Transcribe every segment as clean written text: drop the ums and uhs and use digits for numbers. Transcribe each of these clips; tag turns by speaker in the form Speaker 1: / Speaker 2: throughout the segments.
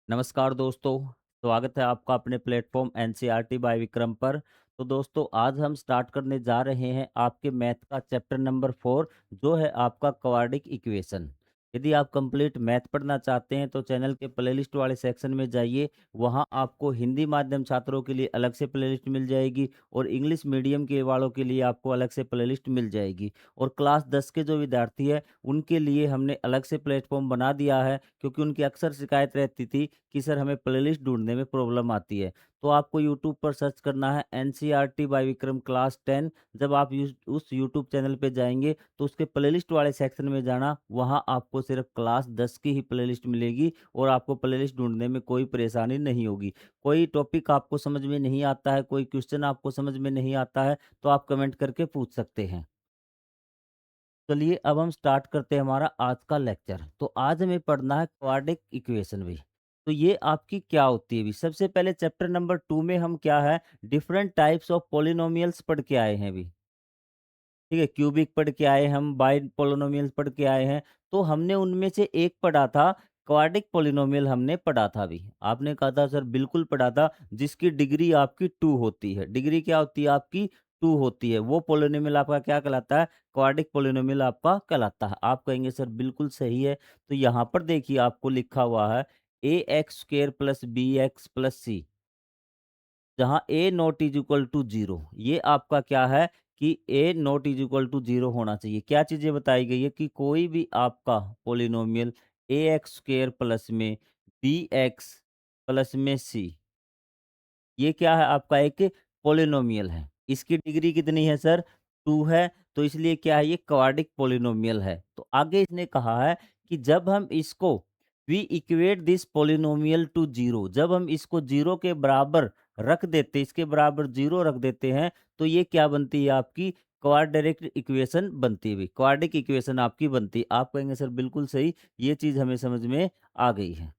Speaker 1: नमस्कार दोस्तों, स्वागत है आपका अपने प्लेटफॉर्म एनसीईआरटी बाय विक्रम पर। तो दोस्तों आज हम स्टार्ट करने जा रहे हैं आपके मैथ का चैप्टर नंबर 4 जो है आपका क्वाड्रिक इक्वेशन। यदि आप कंप्लीट मैथ पढ़ना चाहते हैं तो चैनल के प्लेलिस्ट वाले सेक्शन में जाइए। वहां आपको हिंदी माध्यम छात्रों के लिए अलग से प्लेलिस्ट मिल जाएगी और इंग्लिश मीडियम के वालों के लिए आपको अलग से प्लेलिस्ट मिल जाएगी। और क्लास 10 के जो विद्यार्थी है उनके लिए हमने अलग से प्लेटफॉर्म बना दिया है, क्योंकि उनकी अक्सर शिकायत रहती थी कि सर हमें प्लेलिस्ट ढूँढने में प्रॉब्लम आती है। तो आपको यूट्यूब पर सर्च करना है एनसीईआरटी बाय विक्रम क्लास 10। जब आप उस यूट्यूब चैनल पे जाएँगे तो उसके प्लेलिस्ट वाले सेक्शन में जाना, वहाँ आपको सिर्फ़ क्लास 10 की ही प्लेलिस्ट मिलेगी और आपको प्लेलिस्ट ढूँढने में कोई परेशानी नहीं होगी। कोई टॉपिक आपको समझ में नहीं आता है, कोई क्वेश्चन आपको समझ में नहीं आता है, तो आप कमेंट करके पूछ सकते हैं। चलिए अब हम स्टार्ट करते हैं हमारा आज का लेक्चर। तो आज हमें पढ़ना है क्वाड्रिक इक्वेशन भी। तो ये आपकी क्या होती है भी? सबसे पहले चैप्टर नंबर 2 में हम क्या है, डिफरेंट टाइप्स ऑफ पॉलिनोमियल्स पढ़ के आए हैं भी। ठीक है, क्यूबिक पढ़ के आए हम, बाई पॉलिनोमियल्स पढ़ के आए हैं। तो हमने उनमें से एक पढ़ा था, क्वाड्रिक पॉलिनोमियल हमने पढ़ा था अभी। आपने कहा था सर बिल्कुल पढ़ा था, जिसकी डिग्री आपकी 2 होती है। डिग्री क्या होती है आपकी? 2 होती है। वो पॉलिनोमियल आपका क्या कहलाता है? क्वाड्रिक पॉलिनोमियल आपका कहलाता है। आप कहेंगे सर बिल्कुल सही है। तो यहाँ पर देखिए आपको लिखा हुआ है ax² + bx + c, जहाँ a not is equal to 0। ये आपका क्या है कि a not is equal to 0 होना चाहिए। क्या चीज़ें बताई गई है कि कोई भी आपका पोलिनोमियल ax² प्लस में bx प्लस में c, ये क्या है आपका एक पोलिनोमियल है। इसकी डिग्री कितनी है सर? 2 है। तो इसलिए क्या है, ये क्वाड्रिक पोलिनोमियल है। तो आगे इसने कहा है कि जब हम इसको we equate this polynomial to 0, जब हम इसको 0 के बराबर रख देते, इसके बराबर 0 रख देते हैं, तो ये क्या बनती है आपकी? क्वाड्रेटिक इक्वेशन बनती है। क्वाड्रिक इक्वेशन आपकी बनती है। आप कहेंगे सर बिल्कुल सही, ये चीज़ हमें समझ में आ गई है।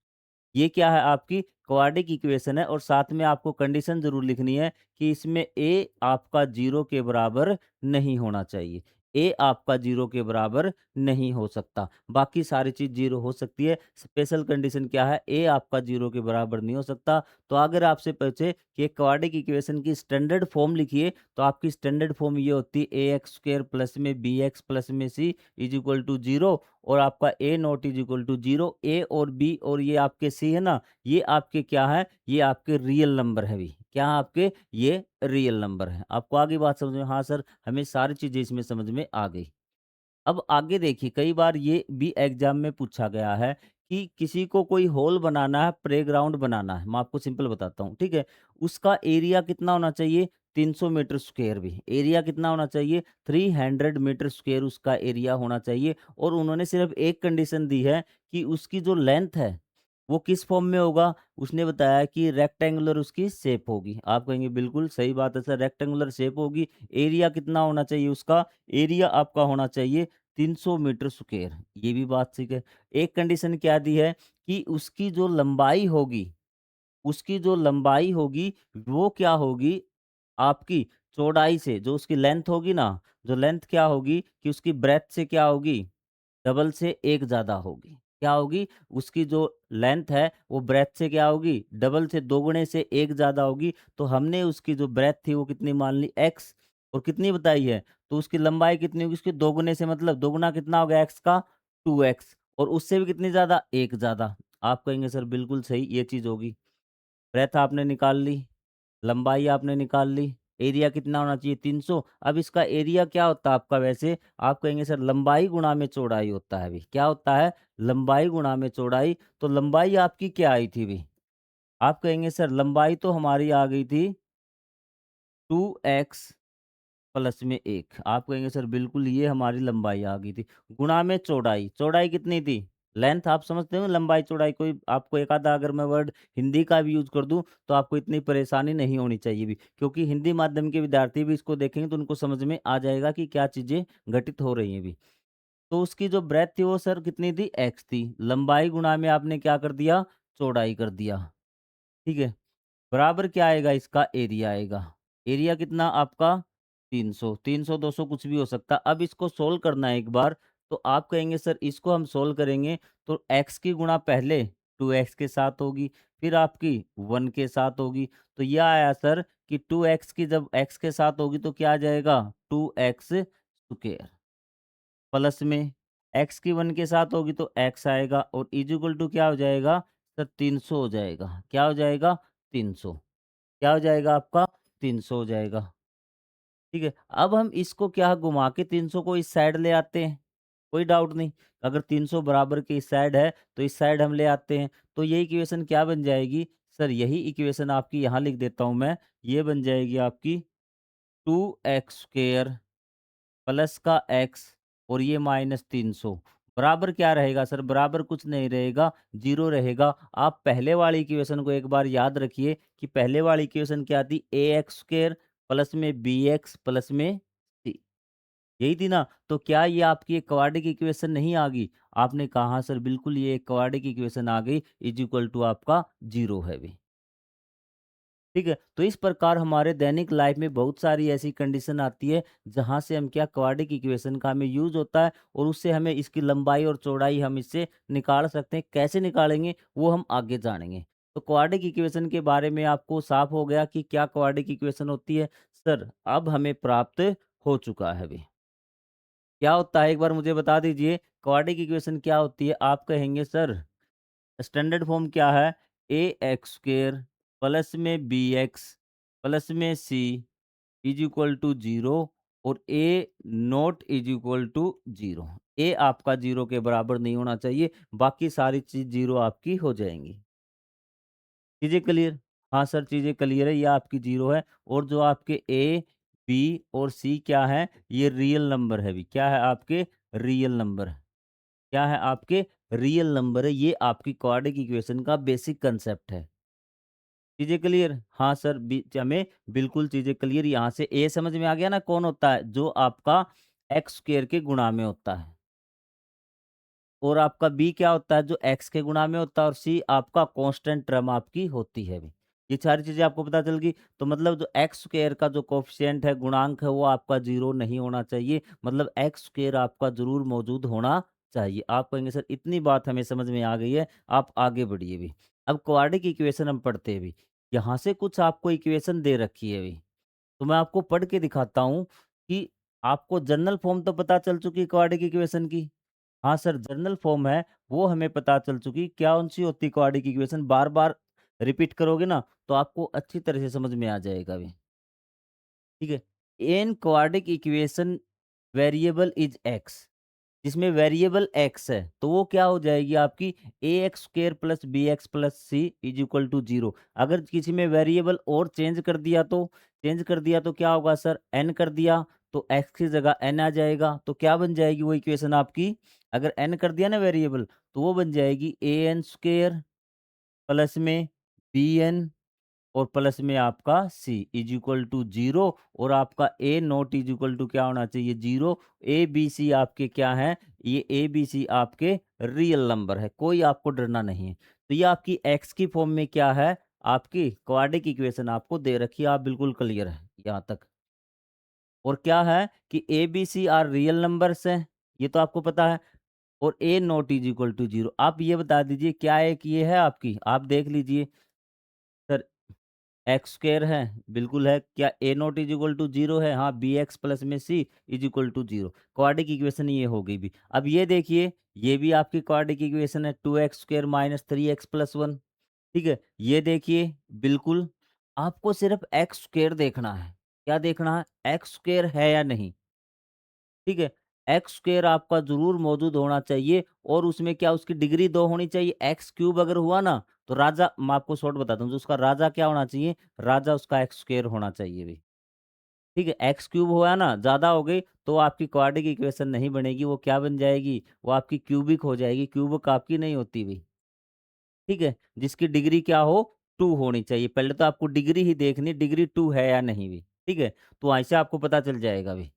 Speaker 1: ये क्या है आपकी? क्वाड्रिक इक्वेशन है। और साथ में आपको कंडीशन ज़रूर लिखनी है कि इसमें a आपका 0 के बराबर नहीं होना चाहिए। a आपका 0 के बराबर नहीं हो सकता। बाकी सारी चीज़ 0 हो सकती है। स्पेशल कंडीशन क्या है? a आपका 0 के बराबर नहीं हो सकता। तो अगर आपसे पूछे कि क्वाड्रिक इक्वेशन की स्टैंडर्ड फॉर्म लिखिए, तो आपकी स्टैंडर्ड फॉर्म ये होती है ax² प्लस में bx प्लस में c इज इक्वल टू 0। और आपका a not is equal to 0। a और b और ये आपके c है ना, ये आपके क्या है? ये आपके रियल नंबर है भी। क्या है आपके? ये रियल नंबर है। आपको आगे बात समझ में? हाँ सर, हमें सारी चीज़ें इसमें समझ में आ गई। अब आगे देखिए, कई बार ये भी एग्जाम में पूछा गया है कि किसी को कोई हॉल बनाना है, प्लेग्राउंड बनाना है। मैं आपको सिंपल बताता हूँ, ठीक है? उसका एरिया कितना होना चाहिए? 300 मीटर स्क्वायर भी। एरिया कितना होना चाहिए? 300 मीटर स्क्वायर उसका एरिया होना चाहिए। और उन्होंने सिर्फ एक कंडीशन दी है कि उसकी जो लेंथ है, वो किस फॉर्म में होगा? उसने बताया कि रेक्टेंगुलर उसकी शेप होगी। आप कहेंगे बिल्कुल सही बात है सर, रेक्टेंगुलर शेप होगी। एरिया कितना होना चाहिए उसका? एरिया आपका होना चाहिए 300 मीटर स्क्वायर। ये भी बात ठीक है। एक कंडीशन क्या दी है कि उसकी जो लंबाई होगी, उसकी जो लंबाई होगी वो क्या होगी? आपकी चौड़ाई से, जो उसकी लेंथ होगी ना, जो लेंथ क्या होगी कि उसकी ब्रेथ से क्या होगी? डबल से 1 ज़्यादा होगी। क्या होगी? उसकी जो लेंथ है वो ब्रेथ से क्या होगी? डबल से, दोगुने से 1 ज़्यादा होगी। तो हमने उसकी जो ब्रेथ थी वो कितनी मान ली? x। और कितनी बताई है? तो उसकी लंबाई कितनी होगी? उसके दोगुने से, मतलब दोगुना कितना हो गया x का? 2x। और उससे भी कितनी ज़्यादा? 1 ज़्यादा। आप कहेंगे सर बिल्कुल सही, ये चीज़ होगी। ब्रेथ आपने निकाल ली, लंबाई आपने निकाल ली, एरिया कितना होना चाहिए? 300। अब इसका एरिया क्या होता है आपका वैसे? आप कहेंगे सर लंबाई गुणा में चौड़ाई होता है अभी। क्या होता है? लंबाई गुणा में चौड़ाई। तो लंबाई आपकी क्या आई थी अभी? आप कहेंगे सर लंबाई तो हमारी आ गई थी 2x प्लस में 1। आप कहेंगे सर बिल्कुल ये हमारी लंबाई आ गई थी। गुणा में चौड़ाई, चौड़ाई कितनी थी? लेंथ आप समझते हो लंबाई चौड़ाई, कोई आपको एक आधा अगर मैं वर्ड हिंदी का भी यूज़ कर दूँ, तो आपको इतनी परेशानी नहीं होनी चाहिए भी। क्योंकि हिंदी माध्यम के विद्यार्थी भी इसको देखेंगे तो उनको समझ में आ जाएगा कि क्या चीज़ें घटित हो रही हैं अभी। तो उसकी जो ब्रेथ थी वो सर कितनी थी? x थी। लंबाई गुणा में आपने क्या कर दिया? चौड़ाई कर दिया। ठीक है? बराबर क्या आएगा? इसका एरिया आएगा। एरिया कितना आपका? 300। 300, 200 कुछ भी हो सकता है। अब इसको सोल्व करना है एक बार, तो आप कहेंगे सर इसको हम सोल्व करेंगे तो x की गुणा पहले 2x के साथ होगी, फिर आपकी 1 के साथ होगी। तो यह आया सर कि 2x की जब x के साथ होगी तो क्या आ जाएगा 2x स्क्वायर, प्लस में x की 1 के साथ होगी तो x आएगा और इज इक्वल टू क्या हो जाएगा सर 300 हो जाएगा। क्या हो जाएगा 300, क्या हो जाएगा आपका 300 हो जाएगा। ठीक है, अब हम इसको क्या घुमा के 300 को इस साइड ले आते हैं, कोई डाउट नहीं। अगर 300 बराबर के इस साइड है तो इस साइड हम ले आते हैं, तो ये इक्वेशन क्या बन जाएगी सर, यही इक्वेशन आपकी यहाँ लिख देता हूँ मैं, ये बन जाएगी आपकी 2x स्क्वायर प्लस का x और ये माइनस 300 बराबर क्या रहेगा सर, बराबर कुछ नहीं रहेगा, जीरो रहेगा। आप पहले वाली इक्वेशन को एक बार याद रखिए कि पहले वाली इक्वेशन क्या थी, ए एक्स स्क्र प्लस में बी एक्स प्लस में सी, यही थी ना। तो क्या ये आपकी एक क्वाड्रेटिक इक्वेशन नहीं आ गई? आपने कहा हाँ सर बिल्कुल ये एक क्वाड्रेटिक इक्वेशन आ गई, इज इक्वल टू आपका जीरो है भी। ठीक है, तो इस प्रकार हमारे दैनिक लाइफ में बहुत सारी ऐसी कंडीशन आती है जहां से हम क्या क्वाड्रेटिक इक्वेशन का हमें यूज होता है और उससे हमें इसकी लंबाई और चौड़ाई हम इससे निकाल सकते हैं। कैसे निकालेंगे वो हम आगे जानेंगे। तो क्वाड्रेटिक इक्वेशन के बारे में आपको साफ हो गया कि क्या क्वाड्रेटिक इक्वेशन होती है। सर अब हमें प्राप्त हो चुका है अभी, क्या होता है एक बार मुझे बता दीजिए, क्वाड्रेटिक इक्वेशन क्या होती है? आप कहेंगे सर स्टैंडर्ड फॉर्म क्या है, ए एक्स स्क्र प्लस में बी एक्स प्लस में C is equal to zero और A not is equal to zero. A आपका जीरो के बराबर नहीं होना चाहिए, बाकी सारी चीज जीरो आपकी हो जाएंगी। चीजें क्लियर? हाँ सर चीजें क्लियर है, ये आपकी जीरो है। और जो आपके ए बी और सी क्या है, ये रियल नंबर है भी, क्या है आपके रियल नंबर, क्या है आपके रियल नंबर है। ये आपकी क्वाड्रेटिक इक्वेशन का बेसिक कंसेप्ट है। चीजें क्लियर? हाँ सर हमें बिल्कुल चीजें क्लियर। यहाँ से ए समझ में आ गया ना, कौन होता है, जो आपका एक्स स्क्वायर के गुणा में होता है। और आपका बी क्या होता है, जो एक्स के गुणा में होता है। और सी आपका कांस्टेंट टर्म आपकी होती है भी। ये सारी चीजें आपको पता चल गई। तो मतलब जो एक्स स्क्वायर का जो कोफिशिएंट है, गुणांक है, वो आपका जीरो नहीं होना चाहिए, मतलब एक्स स्क्वायर आपका जरूर मौजूद होना चाहिए। आप कहेंगे सर इतनी बात हमें समझ में आ गई है, आप आगे बढ़िए भी। अब क्वाड्रेटिक इक्वेशन हम पढ़ते हैं भी। यहाँ से कुछ आपको इक्वेशन दे रखी है भी, तो मैं आपको पढ़ के दिखाता हूँ कि आपको जनरल फॉर्म तो पता चल चुकी है क्वाड्रेटिक इक्वेशन की। हाँ सर, जनरल फॉर्म है वो हमें पता चल चुकी, क्या कौन-सी होती है क्वाड्रेटिक इक्वेशन, बार-बार रिपीट करोगे ना तो आपको अच्छी तरह से समझ में आ जाएगा अभी। ठीक है? इन quadratic equation variable is x, जिसमें वेरिएबल एक्स है तो वो क्या हो जाएगी आपकी A x square plus B x plus C is equal to zero. अगर किसी में वेरिएबल और चेंज कर दिया तो क्या होगा सर, एन कर दिया तो एक्स की जगह एन आ जाएगा। तो क्या बन जाएगी वो इक्वेशन आपकी, अगर एन कर दिया ना वेरिएबल, तो वो बन जाएगी ए एन स्क्र प्लस में बी एन और प्लस में आपका सी इज इक्वल टू जीरो। और आपका A not is equal to क्या होना चाहिए, जीरो। ए बी सी आपके क्या हैं, ये ए बी सी आपके रियल नंबर है, कोई आपको डरना नहीं है। तो ये आपकी एक्स की फॉर्म में क्या है, आपकी क्वाड्रेटिक इक्वेशन आपको दे रखी है, आप बिल्कुल क्लियर है यहाँ तक। और क्या है कि A B C are real numbers हैं, ये तो आपको पता है। और A not is equal to zero. आप ये बता दीजिए क्या एक ये है आपकी, आप देख लीजिए सर, एक्स स्क्वायर है, बिल्कुल है। क्या A not is equal to zero है? हाँ, बी एक्स प्लस में C is equal to zero. Quadratic equation ये हो गई भी। अब ये देखिए, ये भी आपकी क्वाड्रेटिक इक्वेशन है, 2x square minus 3x plus 1। ठीक है, ये देखिए बिल्कुल आपको सिर्फ एक्स स्क्वायर देखना है। क्या देखना है, एक्स स्क्वायर है या नहीं। ठीक है, एक्स स्क्वायर आपका ज़रूर मौजूद होना चाहिए। और उसमें क्या, उसकी डिग्री 2 होनी चाहिए। एक्स क्यूब अगर हुआ ना, तो राजा, मैं आपको शॉर्ट बताता हूँ, जो उसका राजा क्या होना चाहिए, राजा उसका एक्स स्क्वायर होना चाहिए भई। ठीक है, एक्स क्यूब हुआ ना, ज़्यादा हो गई तो आपकी क्वाड्रेटिक इक्वेशन नहीं बनेगी, वो क्या बन जाएगी, वो आपकी क्यूबिक हो जाएगी, क्यूबिक आपकी नहीं होती भई। ठीक है, जिसकी डिग्री क्या हो, 2 होनी चाहिए। पहले तो आपको डिग्री ही देखनी, डिग्री 2 है या नहीं भी। ठीक है, तो ऐसे आपको पता चल जाएगा भई।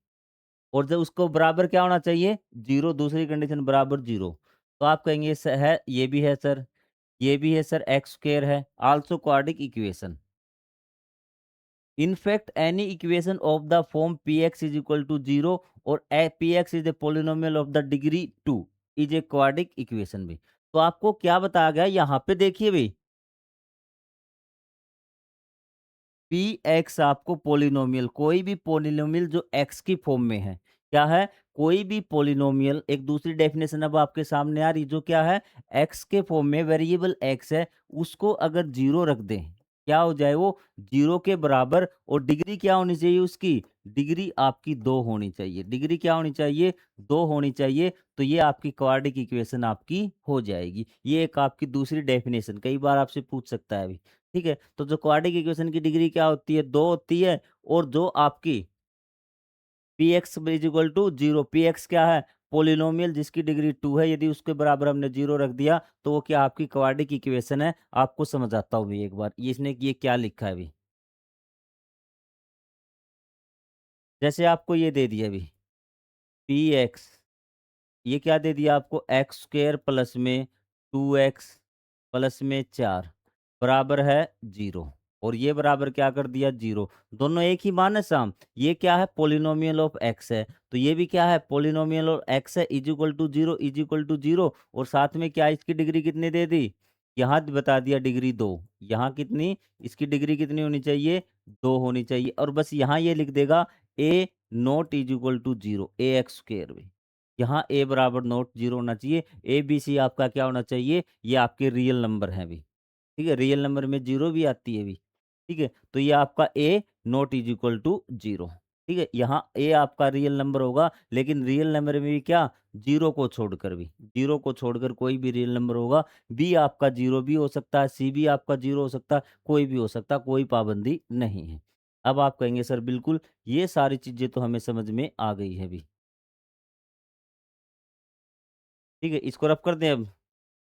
Speaker 1: और जब उसको बराबर क्या होना चाहिए, 0, दूसरी कंडीशन बराबर 0। तो आप कहेंगे है, ये भी है सर, ये भी है सर, एक्स स्क्वायर है, also quadratic equation. In fact any equation of the form p x is equal to 0 और p x is the polynomial of the degree 2 is a quadratic equation भी। तो आपको क्या बताया गया यहाँ पे, देखिए भाई, पी एक्स आपको पोलिनोमियल, कोई भी पोलिनोमियल जो एक्स की फॉर्म में है, क्या है, कोई भी पोलिनोमियल, एक दूसरी डेफिनेशन अब आपके सामने आ रही, जो क्या है, एक्स के फॉर्म में वेरिएबल एक्स है, उसको अगर जीरो रख दें, क्या हो जाए वो, जीरो के बराबर, और डिग्री क्या होनी चाहिए उसकी, डिग्री आपकी दो होनी चाहिए, डिग्री क्या होनी चाहिए, दो होनी चाहिए, तो ये आपकी क्वाड्रेटिक इक्वेशन आपकी हो जाएगी। ये एक आपकी दूसरी डेफिनेशन, कई बार आपसे पूछ सकता है अभी, ठीक है। तो जो क्वाड्रेटिक इक्वेशन की डिग्री क्या होती है, दो होती है, और जो आपकी p x is equal to zero, p x क्या है, पोलिनोमियल जिसकी डिग्री टू है, यदि उसके बराबर हमने जीरो रख दिया तो वो क्या आपकी क्वाड्रेटिक इक्वेशन है। आपको समझ आता हूँ भी एक बार, ये इसने ये क्या लिखा है अभी, जैसे आपको ये दे दिया अभी, पी एक्स, ये क्या दे दिया आपको, एक्स स्क्वेयर प्लस में टू एक्स प्लस में चार बराबर है जीरो, और ये बराबर क्या कर दिया, जीरो। दोनों एक ही मान है साम, ये क्या है, पोलिनोमियल ऑफ एक्स है, तो ये भी क्या है, पोलिनोमियल ऑफ एक्स है, is equal to zero, is equal to zero, और साथ में क्या इसकी डिग्री कितनी दे दी, यहाँ बता दिया डिग्री दो, यहाँ कितनी, इसकी डिग्री कितनी होनी चाहिए, दो होनी चाहिए, और बस यहाँ ये लिख देगा A not is equal to zero, A x square भी, यहाँ ए बराबर नॉट जीरो होना चाहिए, ए बी सी आपका क्या होना चाहिए, ये आपके रियल नंबर हैं भी, ठीक है, रियल नंबर में जीरो भी आती है भी, ठीक है, तो ये आपका A not is equal to zero, ठीक है, यहाँ ए आपका रियल नंबर होगा, लेकिन रियल नंबर में भी क्या, जीरो को छोड़कर भी, जीरो को छोड़कर कोई भी रियल नंबर होगा, बी आपका जीरो भी हो सकता है, सी भी आपका जीरो हो सकता है, कोई भी हो सकता है, कोई पाबंदी नहीं है। अब आप कहेंगे सर बिल्कुल, ये सारी चीजें तो हमें समझ में आ गई है भी, ठीक है, इसको रफ कर दें अब।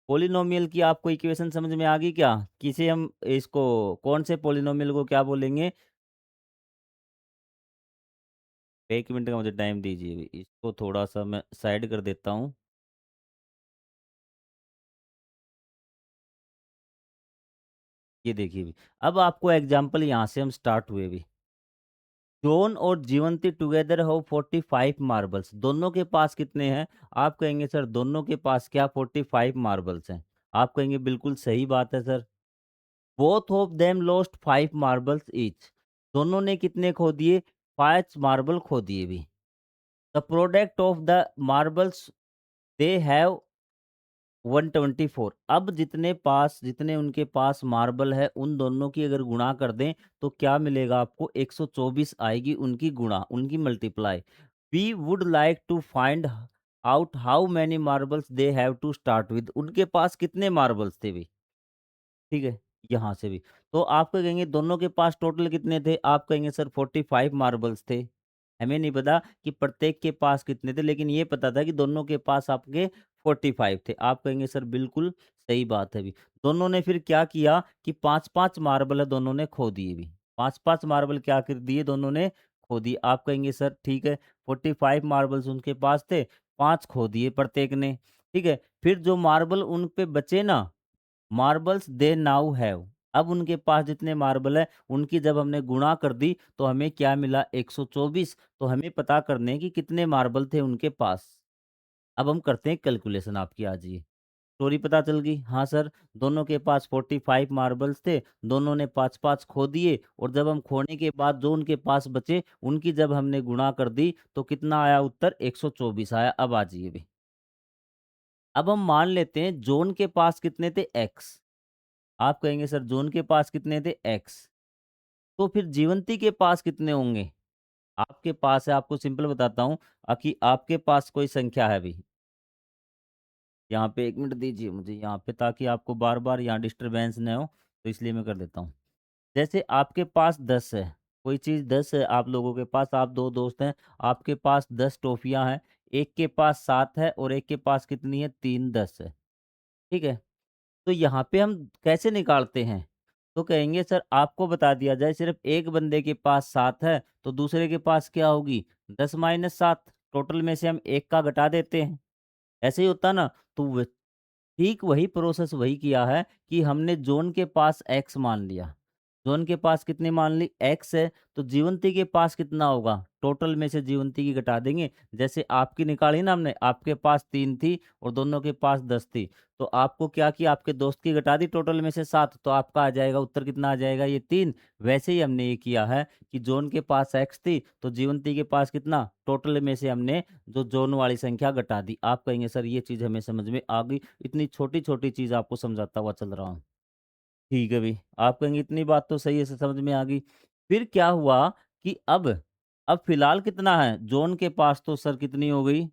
Speaker 1: पोलिनोमियल की आपको इक्वेशन समझ में आ गई क्या, किसे हम इसको, कौन से पोलिनोमियल को क्या बोलेंगे, एक मिनट का मुझे टाइम दीजिए अभी, इसको थोड़ा सा मैं साइड कर देता हूँ। ये देखिए भी, अब आपको एग्जाम्पल यहाँ से हम स्टार्ट हुए भी, जॉन और जीवंती टुगेदर हो 45 मार्बल्स, दोनों के पास कितने हैं, आप कहेंगे सर दोनों के पास क्या 45 मार्बल्स हैं, आप कहेंगे बिल्कुल सही बात है sir, both of them lost 5 marbles each, दोनों ने कितने खो दिए, 5 मार्बल खो दिए भी, the product of the marbles they have 124, अब जितने उनके पास मार्बल है, उन दोनों की अगर गुणा कर दें तो क्या मिलेगा आपको, 124 आएगी उनकी गुणा, उनकी multiply. We would like to find out how many marbles they have to start with, उनके पास कितने मार्बल्स थे भी, ठीक है, यहाँ से भी, तो आप कहेंगे दोनों के पास टोटल कितने थे, आप कहेंगे सर 45 मार्बल्स थे, हमें नहीं पता कि प्रत्येक के पास कितने थे, लेकिन ये पता था कि दोनों के पास आपके 45 थे, आप कहेंगे सर बिल्कुल सही बात है भी। दोनों ने फिर क्या किया कि पांच पांच मार्बल है दोनों ने खो दिए भी, पांच पांच मार्बल क्या कर दिए दोनों ने, खो दिए, आप कहेंगे सर ठीक है, 45 मार्बल्स उनके पास थे, पांच खो दिए प्रत्येक ने, ठीक है, फिर जो मार्बल उन पे बचे ना, मार्बल्स दे नाउ हैव, अब उनके पास जितने मार्बल है उनकी जब हमने गुणा कर दी तो हमें क्या मिला, 124, तो हमें पता करने कि कितने मार्बल थे उनके पास। अब हम करते हैं कैलकुलेशन आपकी, आज ये स्टोरी पता चल गई, हाँ सर, दोनों के पास 45 मार्बल्स थे, दोनों ने पाँच पाँच खो दिए, और जब हम खोने के बाद जो उनके पास बचे उनकी जब हमने गुणा कर दी तो कितना आया उत्तर, 124 आया। अब आ जाइए भी, अब हम मान लेते हैं जोन के पास कितने थे, एक्स, आप कहेंगे सर जोन के पास कितने थे, एक्स, तो फिर जीवंती के पास कितने होंगे, आपके पास है, आपको सिंपल बताता हूँ, कि आपके पास कोई संख्या है भी, यहाँ पे एक मिनट दीजिए मुझे यहाँ पे, ताकि आपको बार बार यहाँ डिस्टरबेंस न हो, तो इसलिए मैं कर देता हूँ। जैसे आपके पास 10 है, कोई चीज़ 10 है आप लोगों के पास, आप दो दोस्त हैं, आपके पास 10 टॉफियाँ हैं, एक के पास 7 है और एक के पास कितनी है, तीन, 10 है, ठीक है, तो यहाँ पे हम कैसे निकालते हैं, तो कहेंगे सर आपको बता दिया जाए, सिर्फ एक बंदे के पास 7 है तो दूसरे के पास क्या होगी, 10 - 7, टोटल में से हम एक का घटा देते हैं, ऐसे ही होता ना। तो ठीक वही प्रोसेस वही किया है कि हमने जोन के पास एक्स मान लिया, जोन के पास कितनी मान ली एक्स है, तो जीवंती के पास कितना होगा, टोटल में से जीवंती की घटा देंगे। जैसे आपकी निकाली ना हमने, आपके पास 3 थी और दोनों के पास 10 थी, तो आपको क्या किया, आपके दोस्त की घटा दी टोटल में से 7, तो आपका आ जाएगा उत्तर कितना आ जाएगा, ये 3। वैसे ही हमने ये किया है कि जोन के पास एक्स थी तो जीवंती के पास कितना, टोटल में से हमने जो जोन वाली संख्या घटा दी। आप कहेंगे सर ये चीज़ हमें समझ में आ गई, इतनी छोटी छोटी चीज़ आपको समझाता हुआ चल रहा हूँ। ठीक है भई। आप कहेंगे इतनी बात तो सही है, समझ में आ गई। फिर क्या हुआ कि अब फ़िलहाल कितना है? ज़ोन के पास तो सर कितनी हो गई?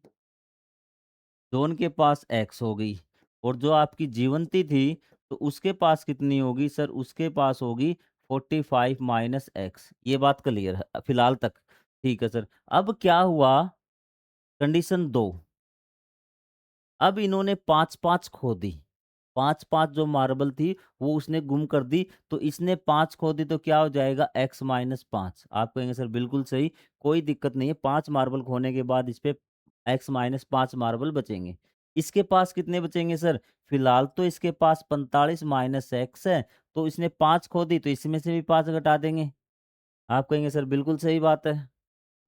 Speaker 1: ज़ोन के पास x हो गई और जो आपकी जीवंती थी, तो उसके पास कितनी होगी सर? उसके पास होगी 45 माइनस x। ये बात क्लियर है फ़िलहाल तक। ठीक है सर। अब क्या हुआ? कंडीशन 2, अब इन्होंने 5-5 खो दी। 5-5 जो मार्बल थी वो उसने गुम कर दी, तो इसने 5 खो दी तो क्या हो जाएगा x माइनस 5। आप कहेंगे सर बिल्कुल सही, कोई दिक्कत नहीं है, 5 मार्बल खोने के बाद इस पे x माइनस 5 मार्बल बचेंगे। इसके पास कितने बचेंगे सर? फिलहाल तो इसके पास 45 माइनस x है, तो इसने 5 खो दी तो इसमें से भी 5 घटा देंगे। आप कहेंगे सर बिल्कुल सही बात है।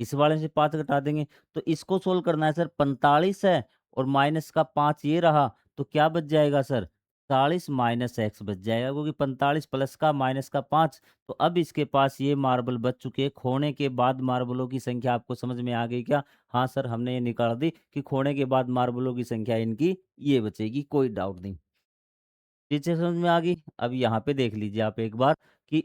Speaker 1: इस वाले से 5 घटा देंगे, तो इसको सोल्व करना है सर। 45 है और माइनस का 5 ये रहा, तो क्या बच जाएगा सर? 40 माइनस एक्स बच जाएगा, क्योंकि 45 प्लस का माइनस का 5। तो अब इसके पास ये मार्बल बच चुके हैं। खोने के बाद मार्बलों की संख्या आपको समझ में आ गई क्या? हाँ सर, हमने ये निकाल दी कि खोने के बाद मार्बलों की संख्या इनकी ये बचेगी, कोई डाउट नहीं। चीज़ें समझ में आ गई। अब यहाँ पे देख लीजिए आप एक बार कि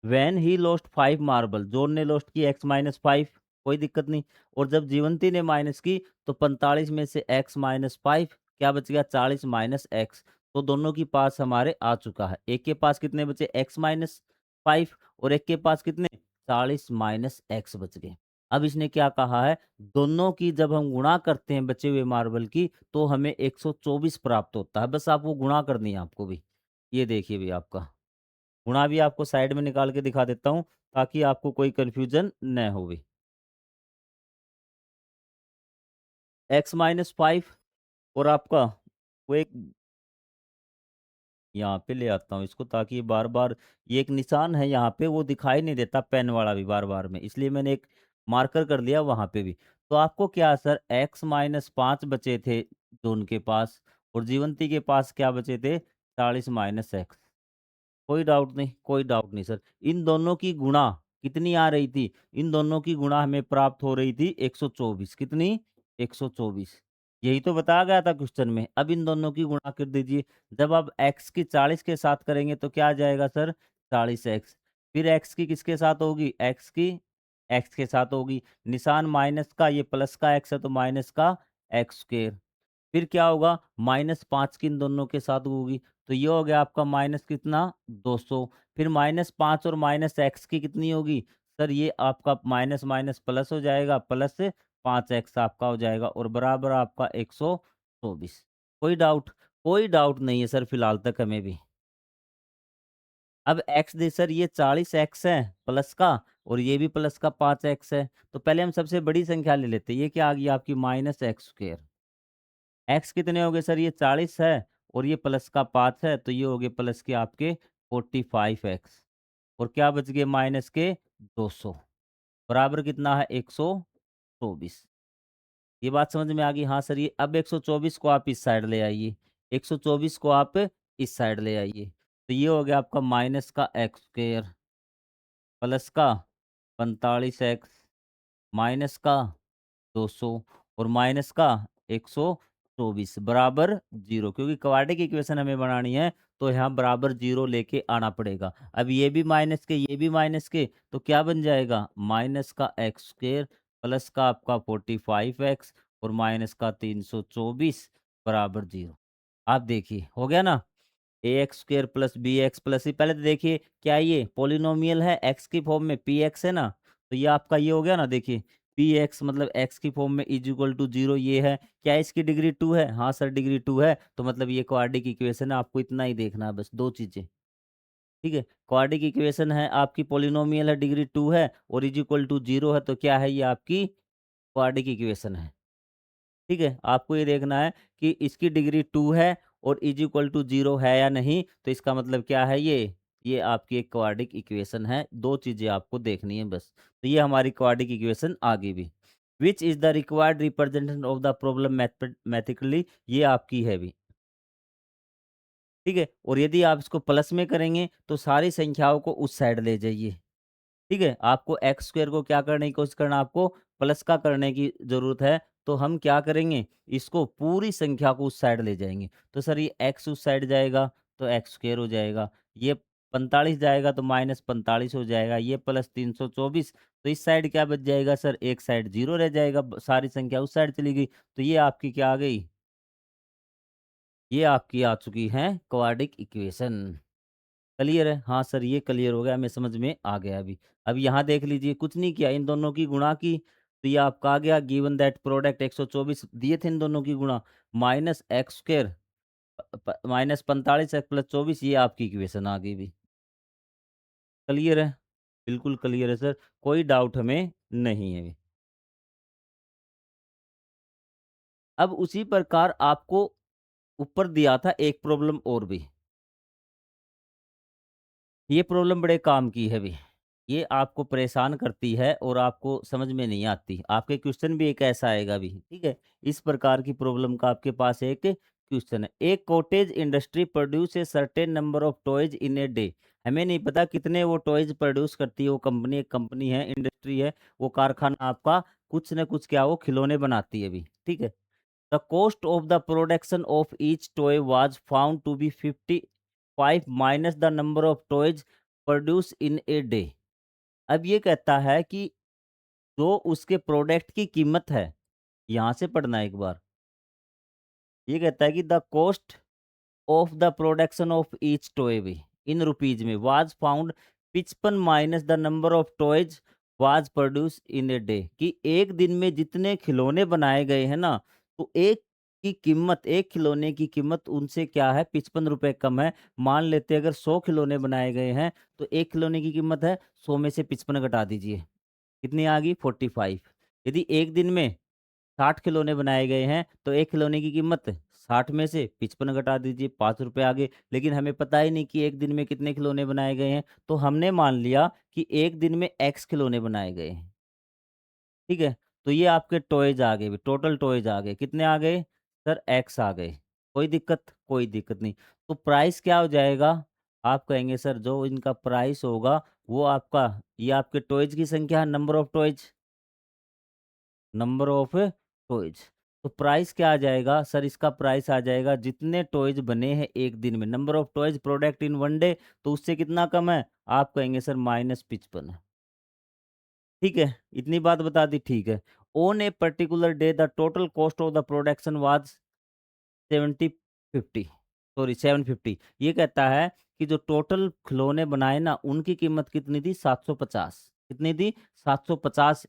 Speaker 1: when he lost 5 marble, John ने लॉस्ट की x माइनस 5, कोई दिक्कत नहीं। और जब जीवंती ने माइनस की तो 45 में से x माइनस 5 क्या बच गया, 40 माइनस x। तो दोनों के पास हमारे आ चुका है। एक के पास कितने बचे, x माइनस 5, और एक के पास कितने, 40 माइनस x बच गए। अब इसने क्या कहा है, दोनों की जब हम गुणा करते हैं बचे हुए मार्बल की, तो हमें 124 प्राप्त होता है। बस आपको गुणा करनी है आपको भी। ये देखिए भी आपका गुणा भी आपको साइड में निकाल के दिखा देता हूँ, ताकि आपको कोई कन्फ्यूजन न हो भी। x माइनस 5 और आपका वो एक, यहाँ पे ले आता हूँ इसको, ताकि बार बार ये एक निशान है यहाँ पे, वो दिखाई नहीं देता पेन वाला भी बार बार में, इसलिए मैंने एक मार्कर कर लिया वहाँ पे भी। तो आपको क्या सर, x माइनस 5 बचे थे जो उनके पास, और जीवंती के पास क्या बचे थे, 40 माइनस एक्स। कोई डाउट नहीं, कोई डाउट नहीं सर। इन दोनों की गुणा कितनी आ रही थी, इन दोनों की गुणा हमें प्राप्त हो रही थी 124। कितनी, 124। यही तो बताया गया था क्वेश्चन में। अब इन दोनों की गुणा कर दीजिए। जब आप x की 40 के साथ करेंगे तो क्या आ जाएगा सर, 40x। फिर x की किसके साथ होगी, x की x के साथ होगी। निशान माइनस का, ये प्लस का x है तो माइनस का एक्स स्क्वेयर। फिर क्या होगा, -5 की इन दोनों के साथ होगी, तो ये हो गया आपका माइनस कितना, 200। फिर -5 और माइनस एक्स की कितनी होगी सर, ये आपका माइनस माइनस प्लस हो जाएगा, प्लस 5x आपका हो जाएगा, और बराबर आपका 124। कोई डाउट, कोई डाउट नहीं है सर फिलहाल तक हमें भी। अब x दे सर, ये 40x है प्लस का, और ये भी प्लस का 5x है। तो पहले हम सबसे बड़ी संख्या ले लेते हैं। ये क्या आ गई आपकी, माइनस एक्स स्क्वेयर। एक्स कितने हो गए सर, ये 40 है और ये प्लस का 5 है, तो ये हो गए प्लस के आपके 45x, और क्या बच गए माइनस के 200, बराबर कितना है, 124। ये बात समझ में आ गई? हाँ सर। ये अब 124 को आप इस साइड ले आइए, 124 को आप इस साइड ले आइए, तो ये हो गया आपका माइनस का एक्स स्क्वेयर, प्लस का 45x, माइनस का 200, और माइनस का 124 बराबर 0, क्योंकि क्वाड्रेटिक इक्वेशन हमें बनानी है, तो यहाँ बराबर 0 लेके आना पड़ेगा। अब ये भी माइनस के, ये भी माइनस के, तो क्या बन जाएगा, माइनस का एक्स स्क्वेयर प्लस का आपका 45x और माइनस का 324 बराबर 0। आप देखिए हो गया ना, A x square plus B x plus C. पहले तो देखिए क्या ये पोलिनोमियल है, एक्स की फॉर्म में पी एक्स है ना, तो ये आपका ये हो गया ना। देखिए पी एक्स मतलब एक्स की फॉर्म में इज इक्वल टू 0, ये है। क्या इसकी डिग्री 2 है? हाँ सर डिग्री 2 है, तो मतलब ये क्वाड्रेटिक इक्वेशन है। आपको इतना ही देखना है, बस दो चीजें। ठीक है, क्वाड्रेटिक इक्वेशन है आपकी, पोलिनोमियल है, डिग्री 2 है, और इज इक्वल टू 0 है, तो क्या है ये आपकी क्वाड्रेटिक इक्वेशन है। ठीक है, आपको ये देखना है कि इसकी डिग्री 2 है और इज इक्वल टू 0 है या नहीं, तो इसका मतलब क्या है, ये आपकी एक क्वाड्रेटिक इक्वेशन है, दो चीजें आपको देखनी है बस। तो ये हमारी क्वाड्रेटिक इक्वेशन आगे भी। Which is the required representation of the problem mathematically, ये आपकी है भी। ठीक है, और यदि आप इसको प्लस में करेंगे तो सारी संख्याओं को उस साइड ले जाइए। ठीक है, आपको एक्स स्क्वायर को क्या करने की कोशिश करना, आपको प्लस का करने की जरूरत है। तो हम क्या करेंगे, इसको पूरी संख्या को उस साइड ले जाएंगे। तो सर ये एक्स उस साइड जाएगा तो एक्स स्क्वायर हो जाएगा, ये 45 जाएगा तो -45 हो जाएगा, ये +324। तो इस साइड क्या बच जाएगा सर, एक साइड जीरो रह जाएगा, सारी संख्या उस साइड चली गई। तो ये आपकी क्या आ गई, ये आपकी आ चुकी है क्वाड्रेटिक इक्वेशन। क्लियर है, हाँ सर ये क्लियर हो गया, हमें समझ में आ गया अभी। अब यहाँ देख लीजिए, कुछ नहीं किया, इन दोनों की गुणा की। तो ये आपका आ गया, गिवन दैट प्रोडक्ट 124 दिए थे इन दोनों की गुणा, माइनस एक्स स्क्र -45 x + 24, ये आपकी इक्वेशन आ गई भी। क्लियर है, बिल्कुल क्लियर है सर, कोई डाउट हमें नहीं है। अब उसी प्रकार आपको ऊपर दिया था एक प्रॉब्लम और भी। ये प्रॉब्लम बड़े काम की है भी। ये आपको परेशान करती है और आपको समझ में नहीं आती। आपके क्वेश्चन भी एक ऐसा आएगा भी, ठीक है? इस प्रकार की प्रॉब्लम का आपके पास एक क्वेश्चन है। एक cottage industry produce a certain number of toys in a day. हमें नहीं पता कितने वो टॉयज प्रोड्यूस करती है वो कंपनी, एक कंपनी है, इंडस्ट्री है, वो कारखाना आपका, कुछ न कुछ क्या वो खिलौने बनाती है भी, ठीक है? The cost of the production of each toy was found to be 55 minus the number of toys produced in a day. अब ये कहता है कि जो उसके प्रोडक्ट की कीमत है, यहां से पढ़ना एक बार। ये कहता है कि the cost of the production of each toy भी इन रुपीज में was found 55 minus the number of toys was produce in a day, कि एक दिन में जितने खिलौने बनाए गए हैं ना, तो एक की कीमत, एक खिलौने की कीमत उनसे क्या है, 55 रुपए कम है। मान लेते हैं अगर 100 खिलौने बनाए गए हैं तो एक खिलौने की कीमत है 100 में से 55 घटा दीजिए, कितनी आ गई 45। यदि एक दिन में 60 खिलौने बनाए गए हैं तो एक खिलौने की कीमत 60 में से 55 घटा दीजिए, 5 रुपए आगे। लेकिन हमें पता ही नहीं कि एक दिन में कितने खिलौने बनाए गए हैं, तो हमने मान लिया कि एक दिन में एक्स खिलौने बनाए गए हैं। ठीक है, तो ये आपके टॉयज आ गए, टोटल टॉयज आ गए, कितने आ गए सर, एक्स आ गए। कोई दिक्कत, कोई दिक्कत नहीं। तो प्राइस क्या हो जाएगा, आप कहेंगे सर जो इनका प्राइस होगा वो आपका, ये आपके टॉयज की संख्या है, number of toys, number of toys. तो प्राइस क्या आ जाएगा सर, इसका प्राइस आ जाएगा जितने टॉयज बने हैं एक दिन में, number of toys product in one day, तो उससे कितना कम है, आप कहेंगे सर -55 है। ठीक है, इतनी बात बता दी, ठीक है। On a particular day the total cost of the production was 7050, sorry 750। ये कहता है कि जो टोटल खिलौने बनाए ना, उनकी कीमत कितनी थी, 750। कितनी थी, 750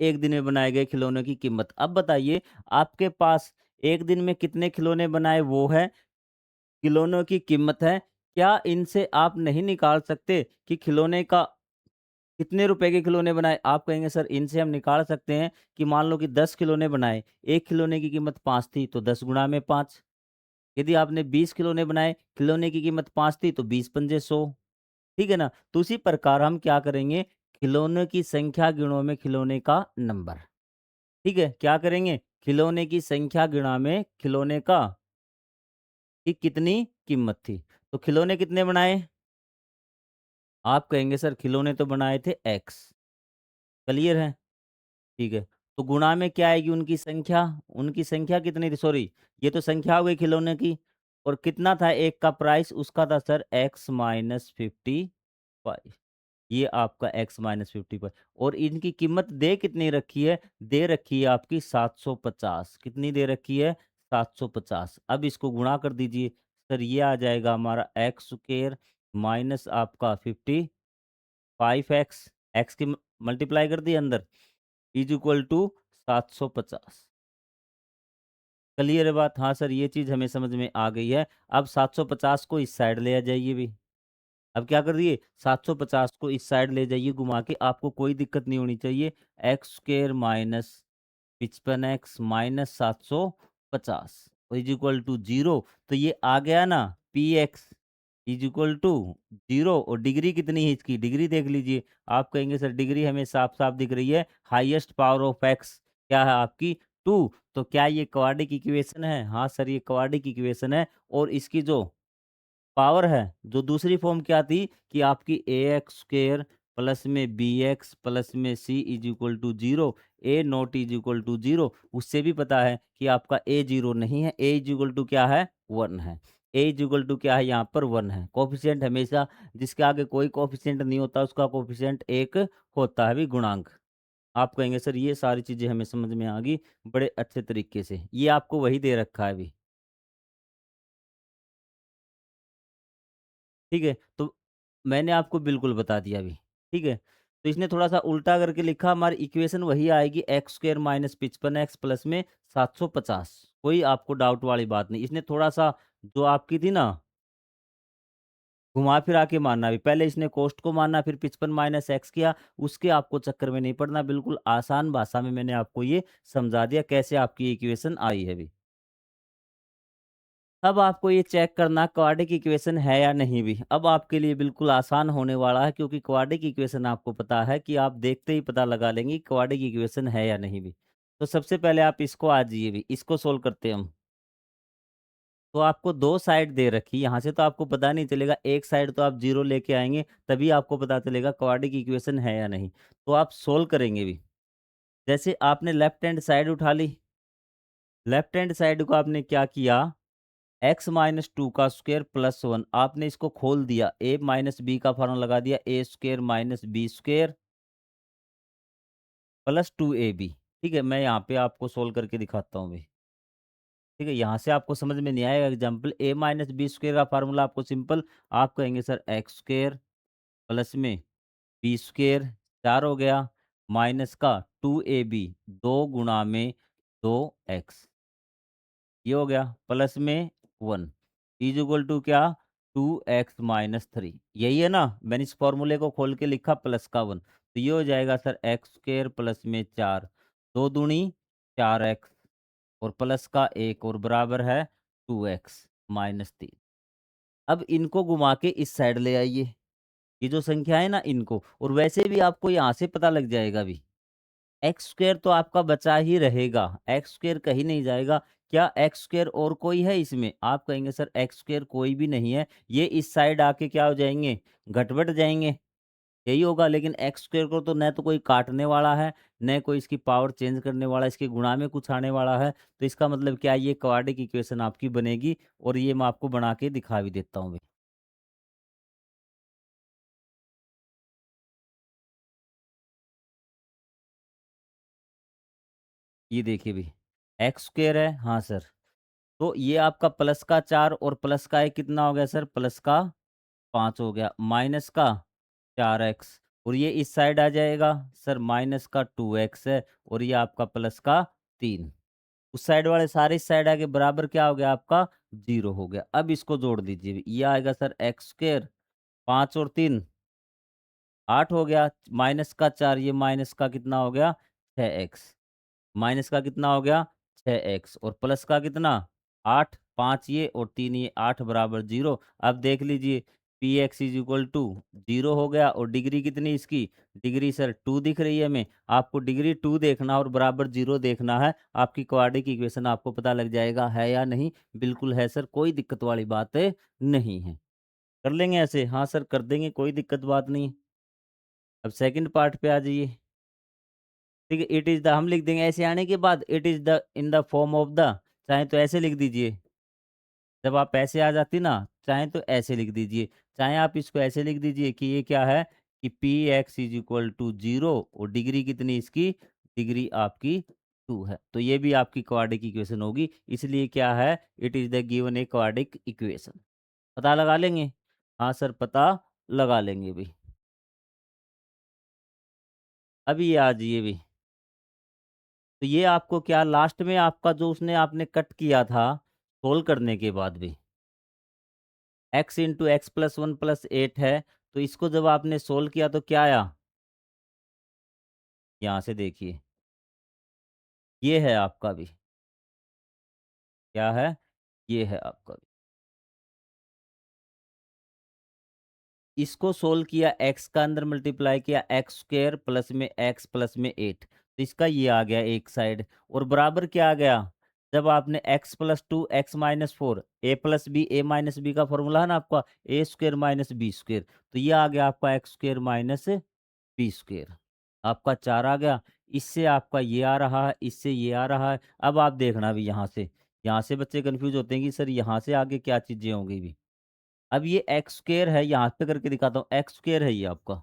Speaker 1: एक दिन में बनाए गए खिलौनों की कीमत। अब बताइए, आपके पास एक दिन में कितने खिलौने बनाए वो है, खिलौनों की कीमत है। क्या इनसे आप नहीं निकाल सकते कि खिलौने का कितने रुपए के खिलौने बनाए? आप कहेंगे सर इनसे हम निकाल सकते हैं कि मान लो कि 10 खिलौने बनाए, एक खिलौने की कीमत 5 थी तो 10 गुणा में 5। यदि आपने 20 खिलौने बनाए, खिलौने की कीमत 5 थी तो 20 पंजे 100। ठीक है ना? तो उसी प्रकार हम क्या करेंगे, खिलौनों की संख्या गिणों में खिलौने का नंबर। ठीक है, क्या करेंगे, खिलौने की संख्या गुणा में खिलौने का की कितनी कीमत थी। तो खिलौने कितने बनाए, आप कहेंगे सर खिलौने तो बनाए थे एक्स। क्लियर है, ठीक है। तो गुणा में क्या आएगी, उनकी संख्या, उनकी संख्या कितनी थी, सॉरी ये तो संख्या हो गई खिलौने की, और कितना था एक का प्राइस, उसका था सर x-55। ये आपका x-55, और इनकी कीमत दे कितनी रखी है, दे रखी है आपकी 750। कितनी दे रखी है, 750। अब इसको गुणा कर दीजिए सर, ये आ जाएगा हमारा एक्स स्क्र माइनस आपका 55x, एक्स की मल्टीप्लाई कर दी अंदर, इज इक्वल टू 750। क्लियर है बात, हाँ सर ये चीज हमें समझ में आ गई है। अब 750 को इस साइड ले आ जाइए भी। अब क्या कर दिए, 750 को इस साइड ले जाइए घुमा के, आपको कोई दिक्कत नहीं होनी चाहिए। X square minus 55x minus 750 is equal to 0। तो ये आ गया ना p x, is equal to 0, और डिग्री कितनी है इसकी, डिग्री देख लीजिए। आप कहेंगे सर डिग्री हमें साफ साफ दिख रही है, हाईएस्ट पावर ऑफ एक्स क्या है आपकी, 2। तो क्या ये क्वाड्रिक इक्वेशन है, हाँ सर ये क्वाड्रिक इक्वेशन है। और इसकी जो पावर है, जो दूसरी फॉर्म क्या थी कि आपकी ए एक्स स्क्र प्लस में बी एक्स प्लस में C is equal to 0, A not is equal to 0। उससे भी पता है कि आपका ए 0 नहीं है, ए इज इक्वल टू क्या है, 1 है। ए इज इक्वल टू क्या है, यहाँ पर 1 है। कोफिशिएंट हमेशा जिसके आगे कोई कोफिशिएंट नहीं होता उसका कोफिशिएंट 1 होता है भी, गुणांक। आप कहेंगे सर ये सारी चीजें हमें समझ में आ गई बड़े अच्छे तरीके से, ये आपको वही दे रखा है अभी। ठीक है, तो मैंने आपको बिल्कुल बता दिया अभी। ठीक है, तो इसने थोड़ा सा उल्टा करके लिखा, हमारी इक्वेशन वही आएगी, x square minus 55 x plus में 750। कोई आपको डाउट वाली बात नहीं, इसने थोड़ा सा जो आपकी थी ना घुमा फिरा के मानना भी, पहले इसने कोष्ट को मानना फिर 55 - एक्स किया, उसके आपको चक्कर में नहीं पड़ना, बिल्कुल आसान भाषा में मैंने आपको ये समझा दिया कैसे आपकी इक्वेशन आई है अभी। अब आपको ये चेक करना क्वाड्रिक इक्वेशन है या नहीं भी। अब आपके लिए बिल्कुल आसान होने वाला है, क्योंकि क्वाड्रिक इक्वेशन आपको पता है कि आप देखते ही पता लगा लेंगे क्वाड्रिक इक्वेशन है या नहीं भी। तो सबसे पहले आप इसको आ जाइए भी, इसको सोल्व करते हैं हम। तो आपको दो साइड दे रखी, यहाँ से तो आपको पता नहीं चलेगा, एक साइड तो आप जीरो लेके आएंगे तभी आपको पता चलेगा क्वाड्रिक इक्वेशन है या नहीं। तो आप सोल्व करेंगे भी, जैसे आपने लेफ्ट हैंड साइड उठा ली, लेफ्ट हैंड साइड को आपने क्या किया, x-2 का स्क्वायर प्लस 1, आपने इसको खोल दिया, a माइनस बी का फॉर्मूला लगा दिया, A square minus B square plus 2ab। ठीक है, मैं यहाँ पे आपको सोल्व करके दिखाता हूँ भाई। ठीक है, यहाँ से आपको समझ में नहीं आएगा example, a minus B square का फार्मूला आपको सिंपल, आप कहेंगे सर एक्स स्क्वायर प्लस में बी स्क्वायर 4 हो गया, माइनस का 2ab 2 गुणा में 2x, ये हो गया, प्लस में 1 इज इक्वल टू क्या, 2x-3। यही है ना, मैंने इस फॉर्मूले को खोल के लिखा प्लस का 1, तो ये हो जाएगा सर एक्स स्क्र प्लस में 4, 2 दूनी 4x, और प्लस का 1 और बराबर है 2x-3। अब इनको घुमा के इस साइड ले आइए, ये जो संख्या है ना इनको, और वैसे भी आपको यहाँ से पता लग जाएगा भी, एक्स स्क्वायर तो आपका बचा ही रहेगा, एक्स स्क्वायर कहीं नहीं जाएगा। क्या एक्स स्क्वायर और कोई है इसमें, आप कहेंगे सर एक्स स्क्वायर कोई भी नहीं है, ये इस साइड आके क्या हो जाएंगे, घटबट जाएंगे, यही होगा। लेकिन एक्स स्क्वायर को तो न तो कोई काटने वाला है, न कोई इसकी पावर चेंज करने वाला है, इसके गुणा में कुछ आने वाला है, तो इसका मतलब क्या है, ये क्वाड्रिक इक्वेशन आपकी बनेगी। और ये मैं आपको बना के दिखा भी देता हूँ। ये देखिए भी, एक्स स्क्वायर है, हाँ सर, तो ये आपका प्लस का 4 और प्लस का 1 कितना हो गया सर, प्लस का 5 हो गया, माइनस का 4x, और ये इस साइड आ जाएगा सर, माइनस का 2x है, और ये आपका प्लस का 3। उस साइड वाले सारे इस साइड आके बराबर क्या हो गया आपका, 0 हो गया। अब इसको जोड़ दीजिए, ये आएगा सर एक्स स्क्र 5 और 3 8 हो गया, माइनस का 4, ये माइनस का कितना हो गया, 6x, माइनस का कितना हो गया, 6x, और प्लस का कितना 8, 5 ये और 3 ये, 8 बराबर 0। अब देख लीजिए, p x is equal to 0 हो गया, और डिग्री कितनी इसकी, डिग्री सर 2 दिख रही है हमें, आपको डिग्री 2 देखना और बराबर 0 देखना है, आपकी क्वाड्रिक इक्वेशन आपको पता लग जाएगा है या नहीं। बिल्कुल है सर, कोई दिक्कत वाली बात नहीं है। कर लेंगे ऐसे, हाँ सर कर देंगे, कोई दिक्कत बात नहीं। अब सेकंड पार्ट पे आ जाइए। ठीक है, इट इज द हम लिख देंगे, ऐसे आने के बाद it is the in the form of the, चाहे तो ऐसे लिख दीजिए, जब आप ऐसे आ जाती ना, चाहे तो ऐसे लिख दीजिए, चाहे आप इसको ऐसे लिख दीजिए कि ये क्या है, कि p x is equal to 0, और डिग्री कितनी इसकी, डिग्री आपकी 2 है, तो ये भी आपकी क्वाड्रिक इक्वेशन होगी। इसलिए क्या है, it is the given A quadric equation. पता लगा लेंगे, हाँ सर पता लगा लेंगे भी। अभी ये आ जाइए भी, तो ये आपको क्या लास्ट में आपका जो उसने आपने कट किया था सोल्व करने के बाद भी, x × x+1+8 है, तो इसको जब आपने सोल्व किया तो क्या आया, यहाँ से देखिए, ये है आपका भी, क्या है, ये है आपका भी। इसको सोल्व किया, एक्स का अंदर मल्टीप्लाई किया, एक्स स्क्वायर प्लस में एक्स प्लस में 8, तो इसका ये आ गया एक साइड। और बराबर क्या आ गया, जब आपने x plus 2 x minus 4 a plus b, a minus B का फॉर्मूला है ना आपका, a square minus B square, तो ये आ गया आपका x square minus B square, आपका 4 आ गया। इससे आपका ये आ रहा है, इससे ये आ रहा है। अब आप देखना भी यहाँ से बच्चे कंफ्यूज होते हैं कि सर यहाँ से आगे क्या चीजें होंगी भी। अब ये एक्स स्क्वायर है, यहाँ पे करके दिखाता हूँ, एक्स स्क्वायर है ये आपका,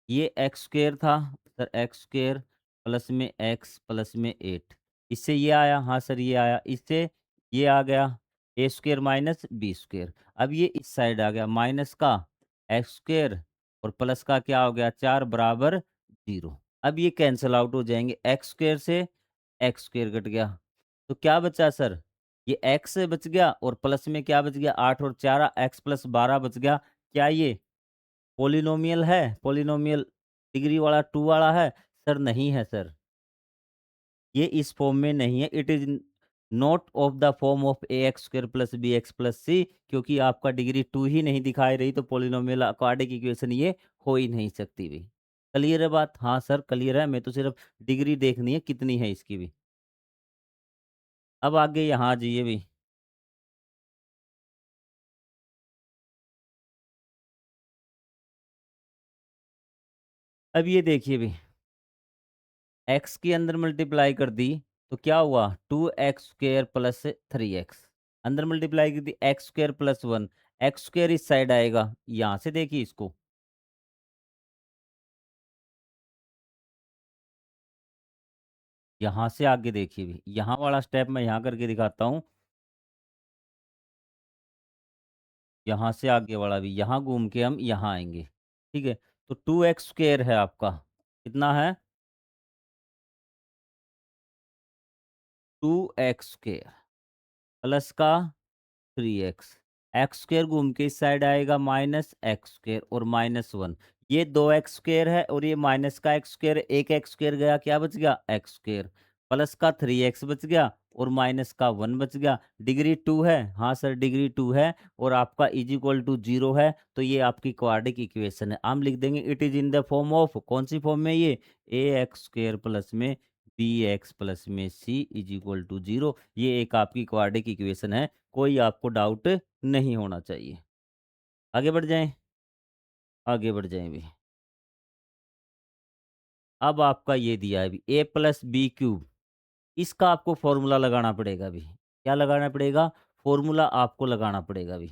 Speaker 1: ये एक्स स्क्वायर था सर, एक्स स्क्वायर प्लस में एक्स प्लस में 8, इससे ये आया, हाँ सर ये आया, इससे ये आ गया ए स्क्वायर माइनस बी स्क्वायर। अब ये इस साइड आ गया माइनस का एक्स स्क्वायर और प्लस का क्या हो गया 4 बराबर 0। अब ये कैंसिल आउट हो जाएंगे, एक्स स्क्वायर से एक्स स्क्वायर कट गया, तो क्या बचा सर, ये एक्स बच गया और प्लस में क्या बच गया 8 और 4 एक्स प्लस 12 बच गया। क्या ये पोलिनोमियल है, पोलिनोमियल डिग्री वाला 2 वाला है सर? नहीं है सर, ये इस फॉर्म में नहीं है, it is not of the form of A x square plus B x plus C, क्योंकि आपका डिग्री 2 ही नहीं दिखाई रही, तो पोलिनोमियल क्वाड्रेटिक इक्वेशन ये हो ही नहीं सकती भी। क्लियर है बात? हाँ सर क्लियर है, मैं तो सिर्फ डिग्री देखनी है कितनी है इसकी भी। अब आगे यहाँ आ जाइए भी। अब ये देखिए भी, एक्स के अंदर मल्टीप्लाई कर दी तो क्या हुआ, 2x² प्लस 3x, अंदर मल्टीप्लाई कर दी x² प्लस 1, एक्स स्क्र इस साइड आएगा, यहां से देखिए इसको, यहां से आगे देखिए भी, यहाँ वाला स्टेप मैं यहाँ करके दिखाता हूँ, यहाँ से आगे वाला भी, यहाँ घूम के हम यहाँ आएंगे। ठीक है, तो 2x² है आपका, कितना है, 2x² प्लस का 3x, एक्स स्क्र घूम के इस साइड आएगा माइनस एक्स स्क्र और माइनस 1, ये 2x² है और ये माइनस का एक्स स्क्र, एक एक्स स्क्र गया, क्या बच गया एक्स स्क्र, प्लस का 3x बच गया और माइनस का 1 बच गया। डिग्री 2 है, हाँ सर डिग्री 2 है, और आपका इज इक्वल टू 0 है, तो ये आपकी क्वाड्रेटिक इक्वेशन है। हम लिख देंगे it is in the form of, कौन सी फॉर्म में, ये ए एक्स स्क्र प्लस में बी एक्स प्लस में सी इज इक्वल टू 0, ये एक आपकी क्वाड्रेटिक इक्वेशन है, कोई आपको डाउट नहीं होना चाहिए। आगे बढ़ जाएं, आगे बढ़ जाएं भी। अब आपका ये दिया है भी ए प्लस बी क्यूब, इसका आपको फॉर्मूला लगाना पड़ेगा भी, क्या लगाना पड़ेगा, फॉर्मूला आपको लगाना पड़ेगा भी।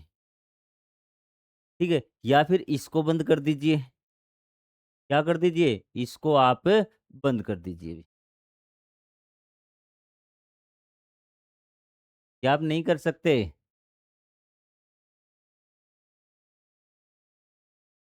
Speaker 1: ठीक है, या फिर इसको बंद कर दीजिए, क्या कर दीजिए, इसको आप बंद कर दीजिए भी, क्या आप नहीं कर सकते,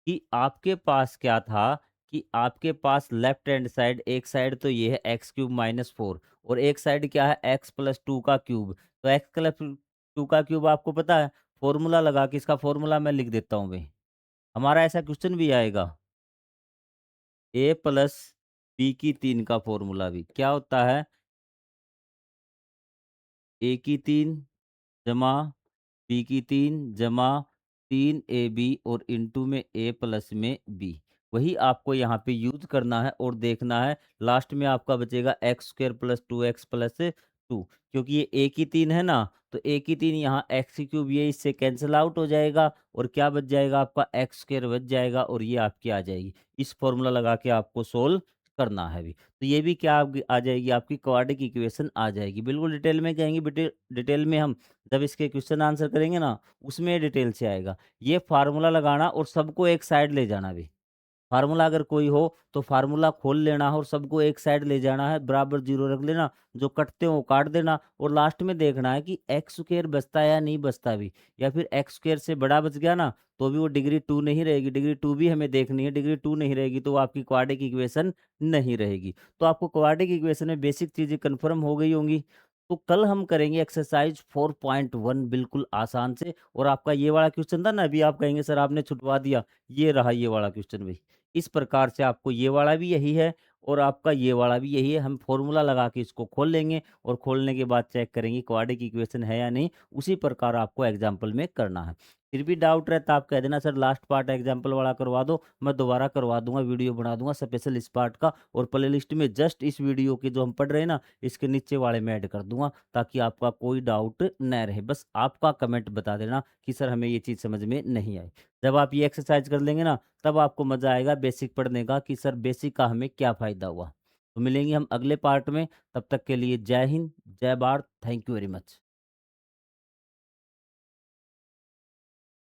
Speaker 1: कि आपके पास क्या था, कि आपके पास लेफ्ट हैंड साइड, एक साइड तो ये है x³ - 4 और एक साइड क्या है x+2 का क्यूब, तो x+2 का क्यूब आपको पता है, फॉर्मूला लगा के, इसका फॉर्मूला मैं लिख देता हूँ भाई, हमारा ऐसा क्वेश्चन भी आएगा, a+b³ का फॉर्मूला भी क्या होता है, a³ जमा b³ जमा 3ab और इंटू में a प्लस में b, वही आपको यहाँ पे यूज करना है और देखना है, लास्ट में आपका बचेगा x² प्लस 2x प्लस 2, क्योंकि ये a³ है ना, तो a³ यहाँ x³ ये इससे कैंसिल आउट हो जाएगा, और क्या बच जाएगा आपका x² बच जाएगा, और ये आपकी आ जाएगी, इस फॉर्मूला लगा के आपको सोल्व करना है भी, तो ये भी क्या आ जाएगी, आपकी क्वाड्रेटिक इक्वेशन आ जाएगी। बिल्कुल डिटेल में कहेंगे, डिटेल में हम जब इसके क्वेश्चन आंसर करेंगे ना, उसमें डिटेल से आएगा। ये फार्मूला लगाना और सबको एक साइड ले जाना भी, फार्मूला अगर कोई हो तो फार्मूला खोल लेना है और सबको एक साइड ले जाना है, बराबर 0 रख लेना, जो कटते हो वो काट देना, और लास्ट में देखना है कि एक्स स्क्वायर बचता है या नहीं बचता भी, या फिर एक्स स्क्वायर से बड़ा बच गया ना, तो भी वो डिग्री 2 नहीं रहेगी, डिग्री 2 भी हमें देखनी है, डिग्री 2 नहीं रहेगी तो वो आपकी क्वाड्रेटिक इक्वेशन नहीं रहेगी। तो आपको क्वाड्रेटिक इक्वेशन में बेसिक चीज़ें कन्फर्म हो गई होंगी। तो कल हम करेंगे एक्सरसाइज 4.1 बिल्कुल आसान से, और आपका ये वाला क्वेश्चन था ना, अभी आप कहेंगे सर आपने छुटवा दिया, ये रहा ये वाला क्वेश्चन भी, इस प्रकार से आपको ये वाला भी यही है, और आपका ये वाला भी यही है, हम फॉर्मूला लगा के इसको खोल लेंगे और खोलने के बाद चेक करेंगे क्वाड्रेटिक इक्वेशन है या नहीं, उसी प्रकार आपको एग्जाम्पल में करना है। फिर भी डाउट रहता आप कह देना सर लास्ट पार्ट एग्जाम्पल वाला करवा दो, मैं दोबारा करवा दूंगा, वीडियो बना दूंगा स्पेशल इस पार्ट का, और प्ले लिस्ट में जस्ट इस वीडियो के जो हम पढ़ रहे हैं ना इसके नीचे वाले में ऐड कर दूंगा, ताकि आपका कोई डाउट न रहे। बस आपका कमेंट बता देना कि सर हमें ये चीज़ समझ में नहीं आई। जब आप ये एक्सरसाइज कर लेंगे ना तब आपको मज़ा आएगा बेसिक पढ़ने का कि सर बेसिक का हमें क्या फ़ायदा हुआ। तो मिलेंगे हम अगले पार्ट में, तब तक के लिए जय हिंद, जय Bharat, thank you very much.